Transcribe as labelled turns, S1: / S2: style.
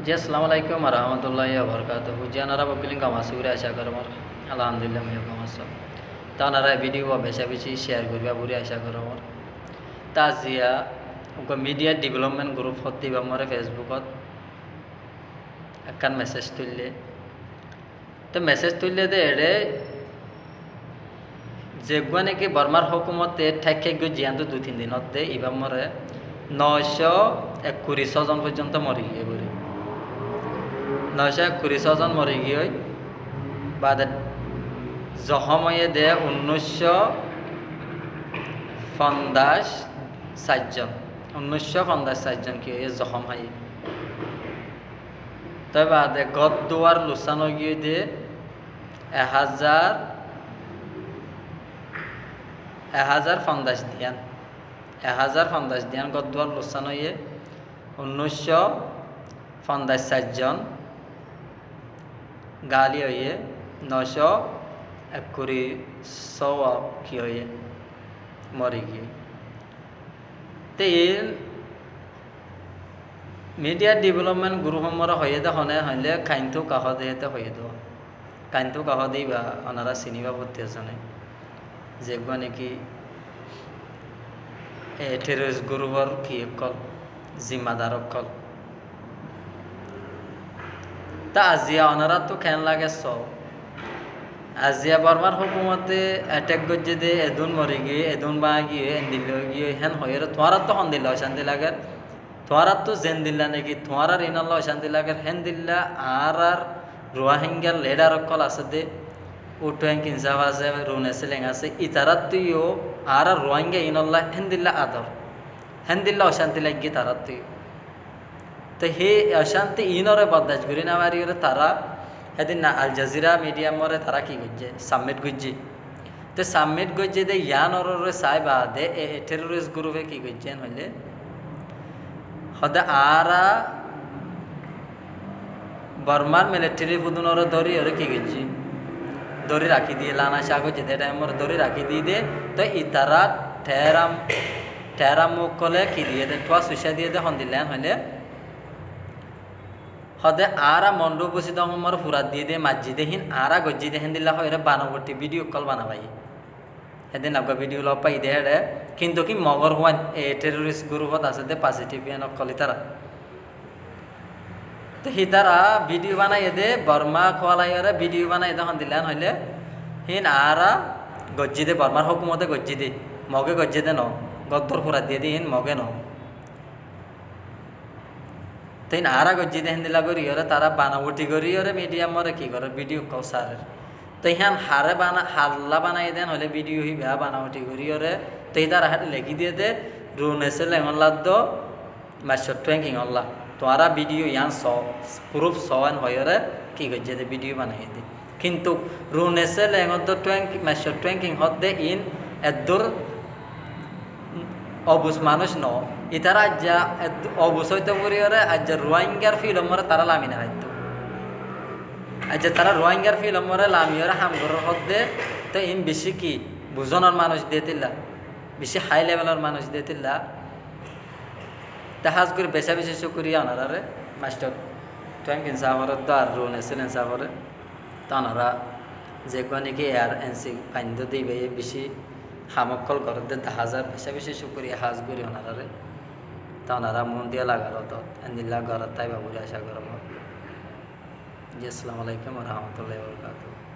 S1: জি আসসালামু আলাইকুম রহমতুল্লাহি ওবরকাতুহু জানারা বকিলিং কামাসুরে আশা করমর আলহামদুলিল্লাহ মিও কামাস তানারা ভিডিও বেশি বেশি শেয়ার করিবা বুড়ি আশা করমর তাজিয়া মিডিয়া ডেভেলপমেন্ট গ্রুপ হতে বা মরে ফেসবুকত একখান মেসেজ তুললে তো মেসেজ তুললে দে এড়ে যেগুয়া নাকি বর্মার হকুমতে ঠেকে গিয়ে জিয়ান্ত 2-3 দিনত দে ইবা মরে 921 জন পর্যন্ত মরি গিয়ে বলি 921 জন মরি গিয়ে বাদে জহময়ে দে 1950 জন 1950 জন কি জখম হাই তবে বাদে গদ দুয়ার লুসানো গিয়ে দে 1050 দিয়ান 1050 দিয়ান গদ দুয়ার লুসানো ইয়ে 1950 জন গালি হয়ে 921 কি হয়ে মরে গিয়ে তো মিডিয়া ডেভেলপমেন্ট গ্রুপ আমরা হয়ে দে হনে হইলে কাইন্তু কাহ দেতে হয়ে দো কাইন্তু কাহ দিই বা ওনারা চিনিবা পড়তে জানে যেগুলো নাকি টেররিস্ট গ্রুপর কি কল জিম্মাদার কল তা আজিয়া ওনারা তো কেন লাগে সব আজিয়া বর্মার হুকুমতে অ্যাটাক করছে দে এদুন মরে গিয়ে এদুন বা গিয়ে এন্দিল গিয়ে হেন হয়ে তোমার তো হন দিল অশান্তি লাগে তোমার তো জেন দিল্লা নাকি তোমার আর ইনাল্লা অশান্তি লাগে হেন দিল্লা আর রোহিঙ্গার লেডার কল আছে দে উঠেন কিনসাফ আছে রুনে সিলেং আছে ইতারাত তুইও আর রোহিঙ্গা ইনাল্লা হেন দিল্লা আদর হেন দিল্লা অশান্তি লাগিয়ে তারাত তুই তো হে অশান্তি ইনরে বরদাস্ত করি না মারি তারা সেদিন না আল জাজিরা মিডিয়ামরে তারা কি করছে সাবমিট করছে তো সাবমিট করছে দে ইয়ানরে চাই বা দে টেররিস্ট গ্রুপে কি করছেন হইলে সদা আরা বর্মার মিলিটারি ফুদুনরে ধরি ওরে কি করছে দড়ি রাখি দিয়ে লানা শাক হচ্ছে দে টাইমরে দড়ি রাখি দিয়ে দে তো ইতারা ঠেরা মুখ কলে কি দিয়ে দে ঠোয়া সুইসা দিয়ে দে হন দিলেন হইলে সদে আরা মন্ডু বসি দমর ফুরাত দিয়ে দে মাজি দেহিন আরা গজ্জি দেহেন দিলা হয় বানবর্তী ভিডিও কল বানাবাই সেদিন আপনার ভিডিও লগ পাই দে রে কিন্তু কি মগর হওয়ান এ টেররিস্ট গ্রুপত আছে দে পজিটিভ কলি তারা তো হি তারা ভিডিও বানাই দে বর্মা খোয়ালাই ভিডিও বানাই দে দিলেন হইলে হিন আরা গজ্জি দে বর্মার হুকুমতে গজ্জি দে মগে গজ্জি দে ন গদ্দর ফুরাত দিয়ে দিন মগে ন তাই আরা গজ্জি দেহেন দিলা করি ওরে তারা বানাবটি করি ওরে মিডিয়ামরে কি করে ভিডিও কৌসারের তো ইহান হারে হাল্লা বানাই দেন হলে ভিডিও হি বেয়া বানাবটি করি ওরে তো তারা হাতে লেখি দিয়ে দে রুন এসে লেঙল্লাদ দো মাস্টার ট্যাঙ্কিং অল্লা তোরা ভিডিও ইয়ান প্রুফ সওয়ান হয় ওরে কি করছে দে ভিডিও বানাই দে কিন্তু রুন এসে লেঙত দো মাস্টার ট্যাঙ্কিং হত দে ইন এদুর অবুজ মানুষ ন ইতারা আজ্জা অবুজ হইতে পারি ওরে আজ্জা রোহিঙ্গার ফিল্মরে তারা লামি না খাইতো আজ্জা তারা রোহিঙ্গার ফিল্মরে লামি ওরে হামগরের হদ্দে তো ইন বেশি কি বুজনের মানুষ দিয়েতিল্লা বেশি হাই লেভেলের মানুষ দিয়েতিল্লা তাহাজ করে বেশা বেশি করি ওনারে মাস্টার ট্যাঙ্কিন সাহর তো আর রুন এসেলেন সাহরে তো ওনারা যে নাকি এয়ার এনসি পাইন্দ দিবে বেশি হামকল ঘরতে 10,000 বেশা বেশি শুকুরি হাজ করি ওনারে তা ওনারা মন দিয়ে লাগার তো এন্দিল্লা ঘর তাই বাবুরে আশা করব জি আসসালামু আলাইকুম রহমতুল্লাহি ওয়া বারাকাতুহু।